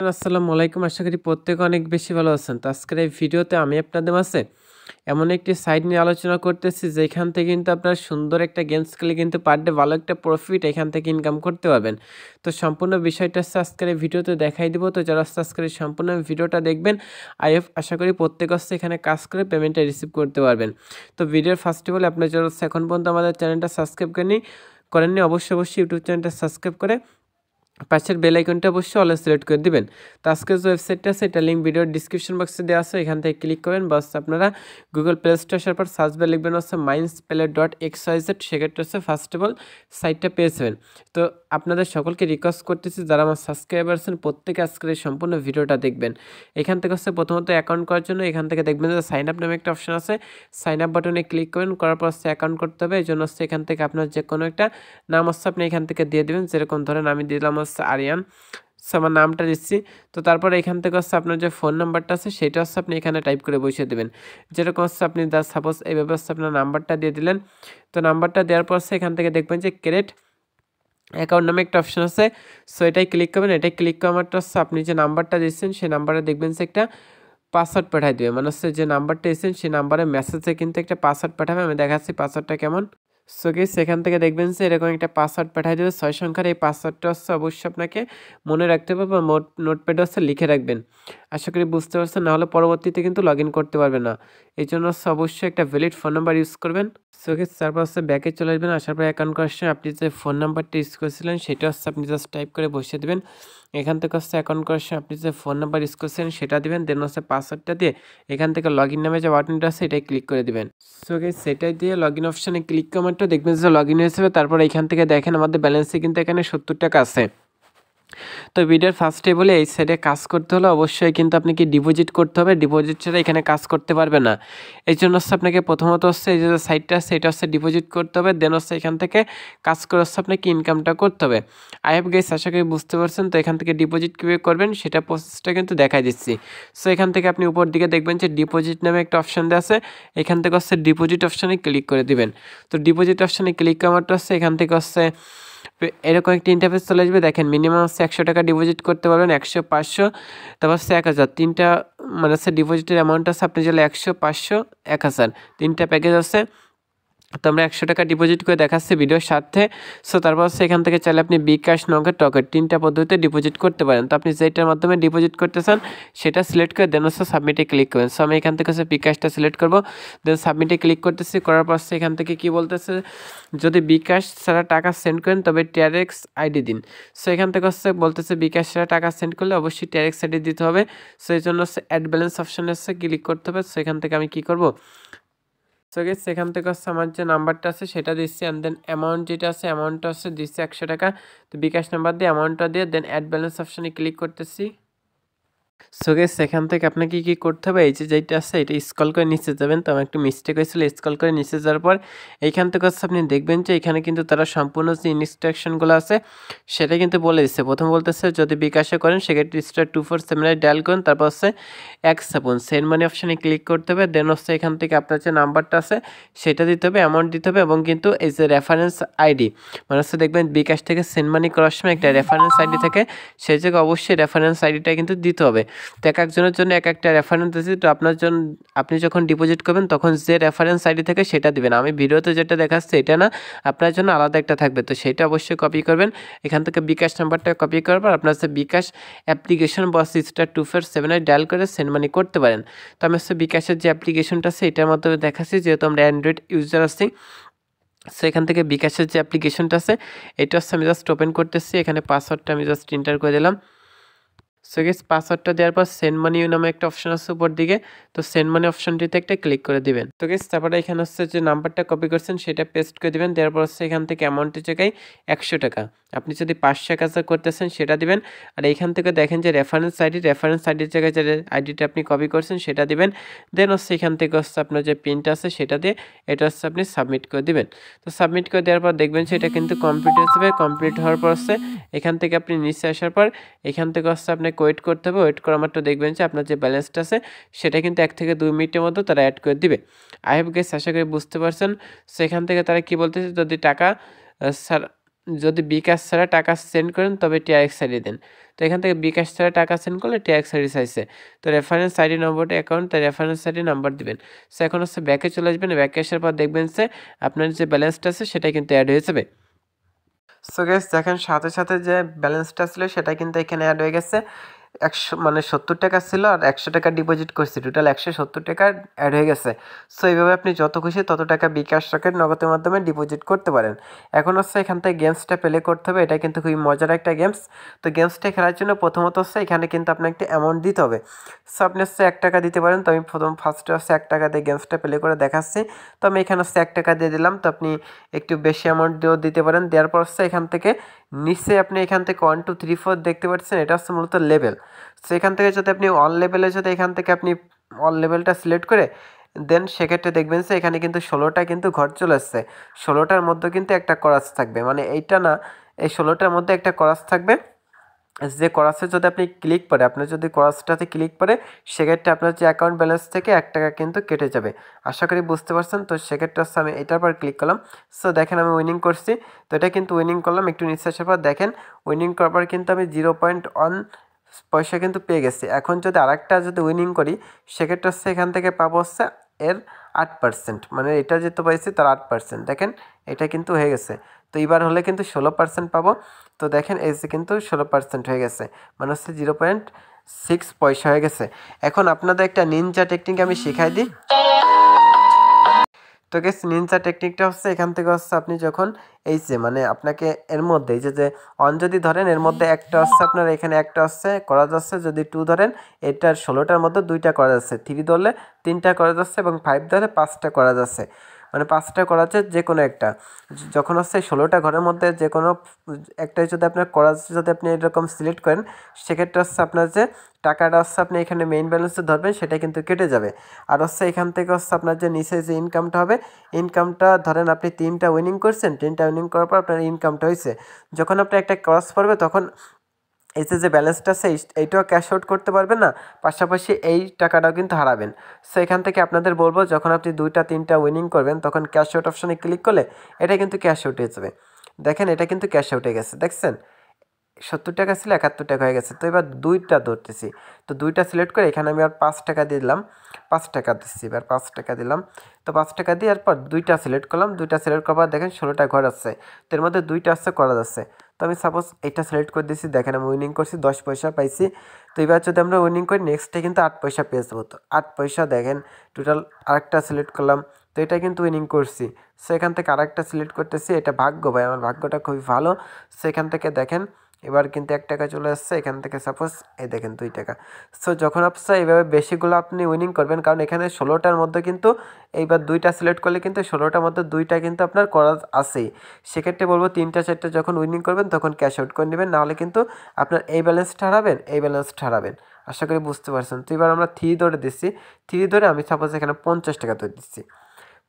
আসসালামু আলাইকুম। আশা করি প্রত্যেকে অনেক বেশি ভালো আছেন। তো আজকের এই ভিডিওতে আমি আপনাদের মাঝে এমন একটি সাইট নিয়ে আলোচনা করতেছি যেখান থেকে কিন্তু আপনারা সুন্দর একটা গেমস খেলে কিন্তু পার ডে ভালো একটা প্রফিট এখান থেকে ইনকাম করতে পারবেন। তো সম্পূর্ণ বিষয়টা হচ্ছে আজকের এই ভিডিওতে দেখাই দিব। তো যারা আজকের এই সম্পূর্ণ ভিডিওটা দেখবেন আশা করি প্রত্যেকে হচ্ছে এখানে কাজ করে পেমেন্টটা রিসিভ করতে পারবেন। তো ভিডিওর ফার্স্ট অফ অল আপনারা যারা এখন পর্যন্ত আমাদের চ্যানেলটা সাবস্ক্রাইব করেননি অবশ্যই ইউটিউব চ্যানেলটা সাবস্ক্রাইব করে পাশের বেল আইকনটা অবশ্যই অল সিলেক্ট করে দিবেন। তো আজকের যে ওয়েবসাইটটা আছে এটা লিঙ্ক ভিডিওর ডিসক্রিপশন বক্সে দেওয়া আছে, এখান থেকে ক্লিক করবেন। বাস আপনারা গুগল প্লে স্টোর আসার পর সার্চ বারে লিখবেন হচ্ছে mindspeller.xyz, সেক্ষেত্রে হচ্ছে ফার্স্ট অফ অল সাইটটা পেয়ে যাবেন। তো আপনাদের সকলকে রিকোয়েস্ট করতেছি যারা আমার সাবস্ক্রাইবার আছেন প্রত্যেকে আজকের এই সম্পূর্ণ ভিডিওটা দেখবেন। এখান থেকে হচ্ছে প্রথমত অ্যাকাউন্ট করার জন্য এখান থেকে দেখবেন যে সাইন আপ নামে একটা অপশন আছে, সাইন আপ বাটনে ক্লিক করবেন, করার পর হচ্ছে অ্যাকাউন্ট করতে হবে। এই জন্য হচ্ছে এখান থেকে আপনার যে কোনো একটা নাম হচ্ছে আপনি এখান থেকে দিয়ে দেবেন। যেরকম ধরেন আমি দিলাম হচ্ছে আরিয়ান, আমার নামটা দিচ্ছি। তো তারপরে এখান থেকে হচ্ছে আপনার যে ফোন নাম্বারটা আছে সেটা হচ্ছে আপনি এখানে টাইপ করে বসিয়ে দেবেন। যেরকম হচ্ছে আপনি সাপোজ এইভাবে হচ্ছে আপনার নাম্বারটা দিয়ে দিলেন। তো নাম্বারটা দেওয়ার পর হচ্ছে এখান থেকে দেখবেন যে ক্রেডিট অ্যাকাউন্ট নামে একটা অপশন আছে, সো এটাই ক্লিক করবেন। এটাই ক্লিক করার হচ্ছে আপনি যে নাম্বারটা দিচ্ছেন সেই নাম্বারে দেখবেন যে একটা পাসওয়ার্ড পাঠিয়ে দেবে, মানে হচ্ছে যে নাম্বারটা এসেছেন সেই নাম্বারে মেসেজে কিন্তু একটা পাসওয়ার্ড পাঠাবে। আমি দেখাচ্ছি পাসওয়ার্ডটা কেমন। সো গাইস সেখান থেকে দেখবেন যে এরকম একটা পাসওয়ার্ড পাঠিয়ে দেবে 6 সংখ্যার। এই পাসওয়ার্ডটা হচ্ছে অবশ্যই আপনাকে মনে রাখতে হবে বা নোটপ্যাডে হচ্ছে লিখে রাখবেন। আশা করি বুঝতে পারছেন, নাহলে পরবর্তীতে কিন্তু লগ ইন করতে পারবে না। এই জন্য হচ্ছে অবশ্যই একটা ভ্যালিড ফোন নাম্বার ইউজ করবেন। সো গাইস তারপর হচ্ছে ব্যাকে চলে আসবেন। আসার পর অ্যাকাউন্ট করার সময় আপনি যে ফোন নাম্বারটা ইউজ করেছিলেন সেটা হচ্ছে আপনি জাস্ট টাইপ করে বসিয়ে দেবেন। এখান থেকে হচ্ছে অ্যাকাউন্ট করার সময় আপনি যে ফোন নাম্বার ইউজ করছেন সেটা দিবেন, দেন হচ্ছে পাসওয়ার্ডটা দিয়ে এখান থেকে লগ ইন নামে যে বাটনটা আছে এটাই ক্লিক করে দিবেন। সো গাইস সেটাই দিয়ে লগ ইন অপশানে ক্লিক করার দেখবেন যে লগ ইন হয়ে যাবে। তারপর এখান থেকে দেখেন আমাদের ব্যালেন্সে কিন্তু এখানে 70 টাকা আছে। তো ভিডিওর ফার্স্টে বলে এই সাইডে কাজ করতে হলে অবশ্যই কিন্তু আপনাকে ডিপোজিট করতে হবে, ডিপোজিট ছাড়া এখানে কাজ করতে পারবে না। এই জন্য হচ্ছে আপনাকে প্রথমত হচ্ছে এই যে সাইটটা আছে এটা হচ্ছে ডিপোজিট করতে হবে, দেন হচ্ছে এখান থেকে কাজ করে হচ্ছে আপনাকে ইনকামটা করতে হবে। আই হ্যাভ গাইস আশা করি বুঝতে পারছেন। তো এখান থেকে ডিপোজিট কীভাবে করবেন সেটা প্রসেসটা কিন্তু দেখাই দিচ্ছি। সো এখান থেকে আপনি উপর দিকে দেখবেন যে ডিপোজিট নামে একটা অপশান দেওয়া আছে, এখান থেকে হচ্ছে ডিপোজিট অপশানে ক্লিক করে দিবেন। তো ডিপোজিট অপশানে ক্লিক করাটা হচ্ছে এখান থেকে হচ্ছে এরকম একটা ইন্টারফেস চলে আসবে। দেখেন মিনিমাম হচ্ছে 100 টাকা ডিপোজিট করতে পারবেন, 100, 500, তারপর হচ্ছে 1000, তিনটা মানে হচ্ছে ডিপোজিটের অ্যামাউন্ট আছে। আপনি যদি 100, 500, 1000 তিনটা প্যাকেজ আছে। তো আমরা 100 টাকা ডিপোজিট করে দেখাচ্ছি ভিডিওর সাথে। সো তারপর হচ্ছে এখান থেকে চাইলে আপনি বিকাশ, নগদ, টকেট তিনটা পদ্ধতিতে ডিপোজিট করতে পারেন। তো আপনি যেটার মাধ্যমে ডিপোজিট করতে চান সেটা সিলেক্ট করে দেন হচ্ছে সাবমিটে ক্লিক করবেন। সো আমি এখান থেকে হচ্ছে বিকাশটা সিলেক্ট করবো, দেন সাবমিটে ক্লিক করতেছি। করার পর হচ্ছে এখান থেকে কি বলতেছে, যদি বিকাশ ছাড়া টাকা সেন্ড করেন তবে টিআরএক্স আইডি দিন। সো এখান থেকে হচ্ছে বলতেছে বিকাশ ছাড়া টাকা সেন্ড করলে অবশ্যই টিআরএক্স আইডি দিতে হবে। সো এই জন্য হচ্ছে অ্যাড ব্যালেন্স অপশানে হচ্ছে ক্লিক করতে হবে। সো এখান থেকে আমি কি করবো, সো গাইস সেখান থেকে হচ্ছে আমার যে নাম্বারটা আছে সেটা দিচ্ছি, অ্যান্ড দেন অ্যামাউন্ট যেটা আছে অ্যামাউন্টটা হচ্ছে দিচ্ছি 100 টাকা। তো বিকাশ নাম্বার দিয়ে অ্যামাউন্টটা দিয়ে দেন অ্যাড ব্যালেন্স অপশানে ক্লিক করতেছি। সো গাইস সেখান থেকে আপনাকে কি করতে হবে, এই যে যেটা আছে এটা স্ক্রল করে নিচে যাবেন। তো আমার একটু মিস্টেক হয়েছিল, স্ক্রল করে নিচে যাওয়ার পর এইখান থেকে হচ্ছে আপনি দেখবেন যে এখানে কিন্তু তারা সম্পূর্ণ যে ইনস্ট্রাকশনগুলো আছে সেটা কিন্তু বলে দিচ্ছে। প্রথম বলতেছে যদি বিকাশে করেন সেক্ষেত্রে *247 ডায়াল করুন, তারপর হচ্ছে 1 সেন্ড মানি অপশানে ক্লিক করতে হবে। দেন হচ্ছে এখান থেকে আপনার যে নাম্বারটা আছে সেটা দিতে হবে, অ্যামাউন্ট দিতে হবে, এবং কিন্তু এই যে রেফারেন্স আইডি মানে হচ্ছে দেখবেন বিকাশ থেকে সেন্ড মানি করার সময় একটা রেফারেন্স আইডি থাকে, সেই জায়গায় অবশ্যই রেফারেন্স আইডিটা কিন্তু দিতে হবে। তো এক একজনের জন্য এক একটা রেফারেন্স দিচ্ছি। তো আপনার জন্য আপনি যখন ডিপোজিট করবেন তখন যে রেফারেন্স আইডি থাকে সেটা দিবেন। আমি ভিডিওতে যেটা দেখাচ্ছি এটা না, আপনার জন্য আলাদা একটা থাকবে। তো সেটা অবশ্যই কপি করবেন। এখান থেকে বিকাশ নাম্বারটা কপি করার পর আপনার যে বিকাশ অ্যাপ্লিকেশন বা *247 ডায়াল করে সেন্ড মানি করতে পারেন। তো আমি হচ্ছে বিকাশের যে অ্যাপ্লিকেশনটা আছে এটার মাধ্যমে দেখাচ্ছি, যেহেতু আমরা অ্যান্ড্রয়েড ইউজার আছি। সো এখান থেকে বিকাশের যে অ্যাপ্লিকেশনটা আছে এটা হচ্ছে আমি জাস্ট ওপেন করতেছি। এখানে পাসওয়ার্ডটা আমি জাস্ট এন্টার করে দিলাম। সো গাইস পাসওয়ার্ডটা দেওয়ার পর সেন্ড মানি নামে একটা অপশন আছে উপর দিকে, তো সেন্ড মানি অপশনটিতে একটা ক্লিক করে দিবেন। তো গাইস তারপরে এখানে হচ্ছে যে নাম্বারটা কপি করছেন সেটা পেস্ট করে দিবেন। দেওয়ার পর হচ্ছে এখান থেকে অ্যামাউন্টের জায়গায় 100 টাকা, আপনি যদি 500 কাজ করতেছেন সেটা দিবেন। আর এইখান থেকে দেখেন যে রেফারেন্স আইডির জায়গায় যে আইডিটা আপনি কপি করছেন সেটা দিবেন। দেন হচ্ছে এখান থেকে হচ্ছে আপনার যে পিনটা আছে সেটা দিয়ে এটা হচ্ছে আপনি সাবমিট করে দিবেন। তো সাবমিট করে দেওয়ার পর দেখবেন সেটা কিন্তু কমপ্লিট হয়ে যাবে। কমপ্লিট হওয়ার পর হচ্ছে এখান থেকে আপনি নিচে আসার পর এখান থেকে হচ্ছে আপনাকে ওয়েট করতে হবে। ওয়েট করার মাত্র দেখবেন যে আপনার যে ব্যালেন্সটা আছে সেটা কিন্তু 1 থেকে 2 মিনিটের মধ্যে তারা অ্যাড করে দিবে। আই হ্যাভ গাইস আশা করি বুঝতে পারছেন। সেখান থেকে তারা কি বলতেছে, যদি টাকা স্যার যদি বিকাশ ছাড়া টাকা সেন্ড করেন তবে টিআরএক্স আইডি দেন। তো এখান থেকে বিকাশ ছাড়া টাকা সেন্ড করলে টিআরএক্স আইডি চাইছে। তো রেফারেন্স আইডি নম্বরটা অ্যাকাউন্ট, তাই রেফারেন্স আইডি নাম্বার দিবেন। সো এখন হচ্ছে ব্যাকে চলে আসবেন, ব্যাকে আসার পর দেখবেন যে আপনার যে ব্যালেন্সটা আছে সেটা কিন্তু অ্যাড হয়ে যাবে। সো গাইস দেখেন সাথে সাথে যে ব্যালেন্সটা ছিল সেটা কিন্তু এখানে অ্যাড হয়ে গেছে। 100 মানে 70 টাকা ছিল আর 100 টাকা ডিপোজিট করছি, টোটাল 170 টাকা অ্যাড হয়ে গেছে। সো এইভাবে আপনি যত খুশি তত টাকা বিকাশ রকেট নগদের মাধ্যমে ডিপোজিট করতে পারেন। এখন হচ্ছে এখান থেকে গেমসটা প্লে করতে হবে, এটা কিন্তু খুবই মজার একটা গেমস। তো গেমসটা খেলার জন্য প্রথমত হচ্ছে এখানে কিন্তু আপনার একটা অ্যামাউন্ট দিতে হবে। সো আপনি হচ্ছে 1 টাকা দিতে পারেন। তো আমি ফার্স্টে হচ্ছে 1 টাকা দিয়ে গেমসটা প্লে করে দেখাচ্ছি। তো আমি এখানে হচ্ছে 1 টাকা দিয়ে দিলাম। তো আপনি একটু বেশি অ্যামাউন্ট দিয়েও দিতে পারেন। দেওয়ার পর হচ্ছে এখান থেকে নিচে আপনি এখান থেকে 1 2 3 4 দেখতে পাচ্ছেন, এটা হচ্ছে মূলত লেভেল। সো এখান থেকে যদি আপনি অন লেভেলে যদি এখান থেকে আপনি অন লেভেলটা সিলেক্ট করে দেন সেক্ষেত্রে দেখবেন যে এখানে কিন্তু 16টা কিন্তু ঘর চলে আসছে। 16টার মধ্যে কিন্তু একটা করাস থাকবে, মানে এইটা না, এই 16টার মধ্যে একটা করাস থাকবে। যে করাসে যদি আপনি ক্লিক করে, আপনি যদি করাসটাতে ক্লিক করে সেক্ষেত্রে আপনার যে অ্যাকাউন্ট ব্যালেন্স থেকে 1 টাকা কিন্তু কেটে যাবে। আশা করি বুঝতে পারছেন। তো সেক্ষেত্রে হচ্ছে আমি এটার পর ক্লিক করলাম। সো দেখেন আমি উইনিং করছি। তো এটা কিন্তু উইনিং করলাম, একটু নিচে আসার পর দেখেন উইনিং করার পর কিন্তু আমি 0.1 পয়সা কিন্তু পেয়ে গেছি। এখন যদি আরেকটা যদি উইনিং করি সেক্ষেত্রে হচ্ছে এখান থেকে পাবো হচ্ছে এর 8%, মানে এটা যেতে পাইছি তার 8%। দেখেন এটা কিন্তু হয়ে গেছে। তো এবার হলে কিন্তু 16% পাবো। তো দেখেন এই যে কিন্তু 16% হয়ে গেছে, মানে হচ্ছে 0.6 পয়সা হয়ে গেছে। এখন আপনাদের একটা নিনজা টেকনিক আমি শিখাই দিই। তো গেস নিনজা টেকনিকটা হচ্ছে এখান থেকে হচ্ছে আপনি যখন এই যে মানে আপনাকে এর মধ্যে এই যে অন যদি ধরেন এর মধ্যে একটা হচ্ছে আপনার এখানে একটা হচ্ছে করা যাচ্ছে, যদি 2 ধরেন এটার 16টার মধ্যে 2টা করা যাচ্ছে, 3 ধরলে 3টা করা যাচ্ছে এবং 5 ধরলে 5টা করা যাচ্ছে, মানে 5টা করা যাচ্ছে যে কোনো একটা। যখন হচ্ছে 16টা ঘরের মধ্যে যে কোনো একটাই যদি আপনার করা যদি আপনি এরকম সিলেক্ট করেন সেক্ষেত্রে হচ্ছে আপনার যে টাকাটা হচ্ছে আপনি এখানে মেইন ব্যালেন্সে ধরবেন সেটা কিন্তু কেটে যাবে। আর হচ্ছে এখান থেকে হচ্ছে আপনার যে নিচে যে ইনকামটা হবে, ইনকামটা ধরেন আপনি 3টা উইনিং করছেন, 3টা উইনিং করার পর আপনার ইনকামটা হয়েছে, যখন আপনি একটা ক্রস পড়বে তখন এই যে ব্যালেন্সটা আছে এইটাও ক্যাশ আউট করতে পারবেন না, পাশাপাশি এই টাকাটাও কিন্তু হারাবেন। সো এখান থেকে আপনাদের বলবো যখন আপনি 2টা 3টা উইনিং করবেন তখন ক্যাশ আউট অপশানে ক্লিক করলে এটা কিন্তু ক্যাশ আউট হয়ে যাবে। দেখেন এটা কিন্তু ক্যাশ আউট হয়ে গেছে, দেখছেন 70 টাকা ছিল 71 টাকা হয়ে গেছে। তো এবার 2টা ধরতেছি, তো 2টা সিলেক্ট করে এখানে আমি আর 5 টাকা দিয়ে দিলাম, 5 টাকা দিচ্ছি, এবার 5 টাকা দিলাম। তো 5 টাকা দিয়ে এরপর 2টা সিলেক্ট করলাম, 2টা সিলেক্ট করার পর দেখেন 16টা ঘর আসছে, তো এর মধ্যে 2টা আসছে করা যাচ্ছে। তো আমি সাপোজ এটা সিলেক্ট করে দিচ্ছি, দেখেন আমি উইনিং করছি 10 পয়সা পাইছি। তো এবার যদি আমরা উইনিং করি নেক্সটে কিন্তু 8 পয়সা পেয়ে যাবো। তো 8 পয়সা দেখেন টোটাল, আরেকটা সিলেক্ট করলাম, তো এটা কিন্তু উইনিং করছি। সো এখান থেকে আরেকটা সিলেক্ট করতেছি, এটা ভাগ্য ভাই, আমার ভাগ্যটা খুবই ভালো। সো এখান থেকে দেখেন এবার কিন্তু 1 টাকা চলে আসছে, এখান থেকে সাপোজ এই দেখেন 2 টাকা। সো যখন আপনি এইভাবে বেশিগুলো আপনি উইনিং করবেন, কারণ এখানে 16টার মধ্যে কিন্তু এইবার 2টা সিলেক্ট করলে কিন্তু 16টার মধ্যে 2টা কিন্তু আপনার করা আছেই। সেক্ষেত্রে বলবো 3টা 4টা যখন উইনিং করবেন তখন ক্যাশ আউট করে নেবেন, নাহলে কিন্তু আপনার এই ব্যালেন্সটা হারাবেন, এই ব্যালেন্সটা হারাবেন। আশা করি বুঝতে পারছেন। তো এবার আমরা 3 ধরে দিচ্ছি, 3 ধরে আমি সাপোজ এখানে 50 টাকা ধরে দিচ্ছি।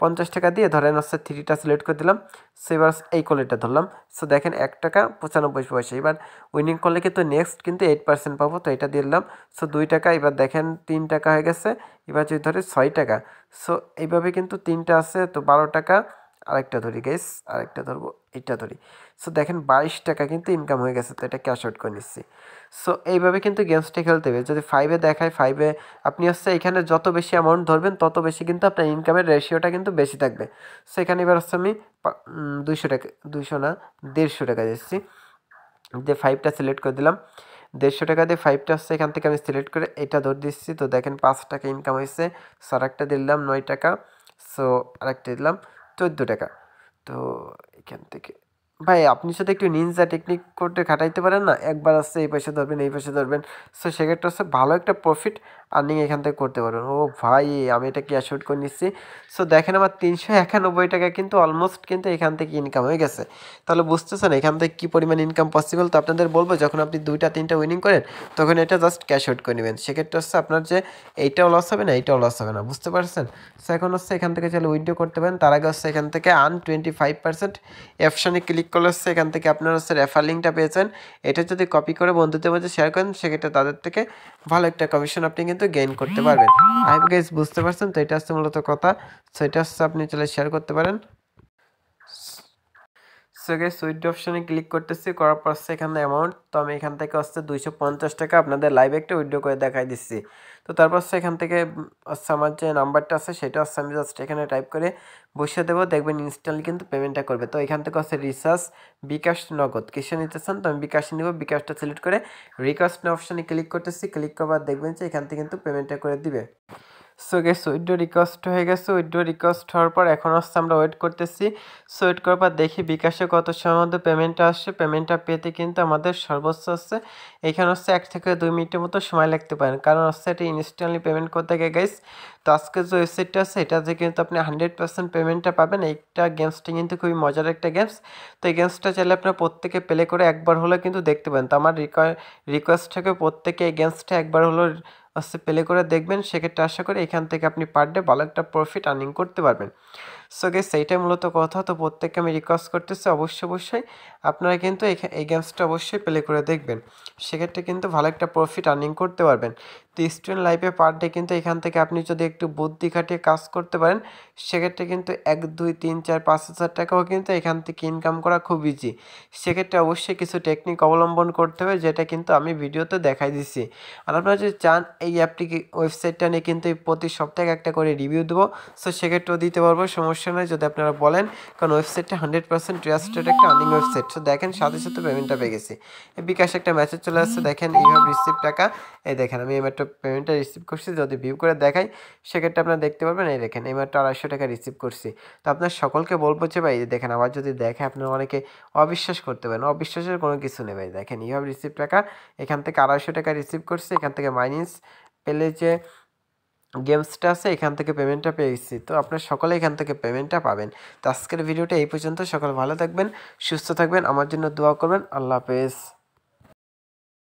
50 টাকা দিয়ে ধরেন হচ্ছে 3টা সিলেক্ট করে দিলাম। সো এবার এই কোয়ালিটা ধরলাম। সো দেখেন 1 টাকা 95 পয়সা। এবার উইনিং করলে কিন্তু নেক্সট কিন্তু 8% পাবো, তো এটা দিয়ে দিলাম। সো 2 টাকা, এবার দেখেন 3 টাকা হয়ে গেছে। এবার যদি ধরে 6 টাকা, সো এইভাবে কিন্তু 3টা আছে, তো 12 টাকা। আরেকটা ধরি গাইস, আরেকটা ধরবো, এটা ধরি। সো দেখেন 22 টাকা কিন্তু ইনকাম হয়ে গেছে, তো এটা ক্যাশ আউট করে নিচ্ছি। সো এইভাবে কিন্তু গেমসটা খেলতে হবে। যদি 5-এ দেখায় 5-এ আপনি হচ্ছে এখানে যত বেশি অ্যামাউন্ট ধরবেন তত বেশি কিন্তু আপনার ইনকামের রেশিওটা কিন্তু বেশি থাকবে। সো এখানে এবার হচ্ছে আমি 200 টাকা, 200 না 150 টাকা দিচ্ছি, দিয়ে 5টা সিলেক্ট করে দিলাম। 150 টাকা দিয়ে 5টা হচ্ছে এখান থেকে আমি সিলেক্ট করে এটা ধরে দিচ্ছি। তো দেখেন 5 টাকা ইনকাম হয়েছে। সো আরেকটা দিলাম 9 টাকা। সো আরেকটা দিলাম 14 টাকা। তো এখান থেকে ভাই আপনি সাথে একটু নিনজা টেকনিক করতে খাটাইতে পারেন না, একবার আসছে এই পয়সা ধরবেন এই পয়সা ধরবেন। সো সেক্ষেত্রে হচ্ছে ভালো একটা প্রফিট আর্নিং এখান থেকে করতে পারবেন। ও ভাই আমি এটা ক্যাশ আউট করে নিচ্ছি। সো দেখেন আমার 391 টাকা কিন্তু অলমোস্ট কিন্তু এখান থেকে ইনকাম হয়ে গেছে। তাহলে বুঝতেছেন এখান থেকে কী পরিমাণ ইনকাম পসিবল। তো আপনাদের বলবো যখন আপনি 2টা 3টা উইনিং করেন তখন এটা জাস্ট ক্যাশ আউট করে নেবেন। সেক্ষেত্রে হচ্ছে আপনার যে এইটাও লস হবে না, এইটাও লস হবে না, বুঝতে পারছেন। সো এখন হচ্ছে এখান থেকে চলে উইন্ডো করতে পারেন, তার আগে হচ্ছে এখান থেকে 25% অপশানে ক্লিক করলে হচ্ছে এখান থেকে আপনার হচ্ছে রেফার লিঙ্কটা পেয়েছেন। এটা যদি কপি করে বন্ধুদের মধ্যে শেয়ার করেন সেক্ষেত্রে তাদের থেকে ভালো একটা কমিশন আপনি কিন্তু গেইন করতে পারবেন। আই হোপ গাইস বুঝতে পারছেন। তো এটা হচ্ছে মূলত কথা। সো এটা হচ্ছে আপনি চলে শেয়ার করতে পারেন। সো গাইস উইথড্র অপশনে ক্লিক করতেছি, করার পর এখানে অ্যামাউন্ট, তো আমি এখান থেকে 250 টাকা আপনাদের লাইভে একটা উইথড্র করে দেখাই দিচ্ছি। তো তারপর এখান থেকে আমার যে নাম্বারটা আছে সেটা আমি জাস্ট এখানে টাইপ করে বসিয়ে দেবো, দেখবেন ইনস্ট্যান্টলি কিন্তু পেমেন্টটা করবে। তো এখান থেকে রিচার্জ, বিকাশ, নগদ কিসে নিতে চান, তো আমি বিকাশে নিব। বিকাশটা সিলেক্ট করে রিকোয়েস্ট অপশনে ক্লিক করতেছি, ক্লিক করবার দেখবেন যে এখান থেকে কিন্তু পেমেন্টটা করে দিবে। সো গেস উইথড্র রিকোয়েস্ট হয়ে গেছে। উইথড্র রিকোয়েস্ট হওয়ার পর এখন আমরা ওয়েট করতেছি। সো ওয়েট করার পর দেখি বিকাশে কত সময়ের মধ্যে পেমেন্টটা আসছে। পেমেন্টটা পেতে কিন্তু আমাদের সর্বোচ্চ এখানে 1 থেকে 2 মিনিটের মতো সময় লাগতে পারেন, কারণ এটা ইনস্ট্যান্টলি পেমেন্ট করতে গিয়ে গাইস। তো আজকে যে ওয়েবসাইটটা আছে এটাতে কিন্তু আপনি 100% পেমেন্টটা পাবেন। এইটা গেমসটা কিন্তু খুবই মজার একটা গেমস। তো এই গেমসটা চাইলে আপনার প্রত্যেকে প্লে করে একবার হলে কিন্তু দেখতে পারেন। তো আমার রিকোয়েস্ট থেকে প্রত্যেকে এই গেমসটা একবার হলো প্লে করে দেখবেন, সেক্ষেত্রে আশা করি এখান থেকে আপনি পার ডে ভালো একটা প্রফিট আর্নিং করতে পারবেন। সো গেস সেইটাই মূলত কথা। তো প্রত্যেককে আমি রিকোয়েস্ট করতেছি অবশ্যই আপনারা কিন্তু এই গেমসটা অবশ্যই প্লে করে দেখবেন, সেক্ষেত্রে কিন্তু ভালো একটা প্রফিট আর্নিং করতে পারবেন। তো স্টুডেন্ট লাইফে পার ডে কিন্তু এখান থেকে আপনি যদি একটু বুদ্ধি খাটিয়ে কাজ করতে পারেন, সেক্ষেত্রে কিন্তু 1, 2, 3, 4, 5,000 টাকাও কিন্তু এখান থেকে ইনকাম করা খুব ইজি। সেক্ষেত্রে অবশ্যই কিছু টেকনিক অবলম্বন করতে হবে, যেটা কিন্তু আমি ভিডিওতে দেখাই দিচ্ছি। আর আপনারা যদি চান এই অ্যাপটি ওয়েবসাইটটা নিয়ে কিন্তু প্রতি সপ্তাহে একটা করে রিভিউ দেবো, সো সেক্ষেত্রেও দিতে পারবো, সমস্যা নয় যদি আপনারা বলেন, কারণ ওয়েবসাইটটা 100% ট্রাস্টেড একটা আর্নিং ওয়েবসাইট। সো দেখেন সাথে সাথে পেমেন্টটা পেয়ে গেছি। এই বিকাশে একটা মেসেজ চলে আসছে, দেখেন এইভাবে রিসিভ টাকা। এই দেখেন আমি এইমাত্র পেমেন্টটা রিসিভ করছি, যদি ভিউ করে দেখাই সেক্ষেত্রে আপনারা দেখতে পারবেন। এই দেখেন এইমাত্র 250 টাকা রিসিভ করছি। তো আপনার সকলকে বলবো যে ভাই দেখেন আবার যদি দেখে আপনারা অনেকে অবিশ্বাস করতে পারেন, অবিশ্বাসের কোনো কিছু নেই ভাই। দেখেন এইভাবে রিসিভ টাকা, এখান থেকে 250 টাকা রিসিভ করছি, এখান থেকে মাইনাস পেলে যে গেমসটা আছে এখান থেকে পেমেন্টটা পেয়েছি। তো আপনারা সকলে এখান থেকে পেমেন্টটা পাবেন। তো আজকের ভিডিওটা এই পর্যন্ত। সকলে ভালো থাকবেন, সুস্থ থাকবেন, আমার জন্য দোয়া করবেন। আল্লাহ হাফেজ।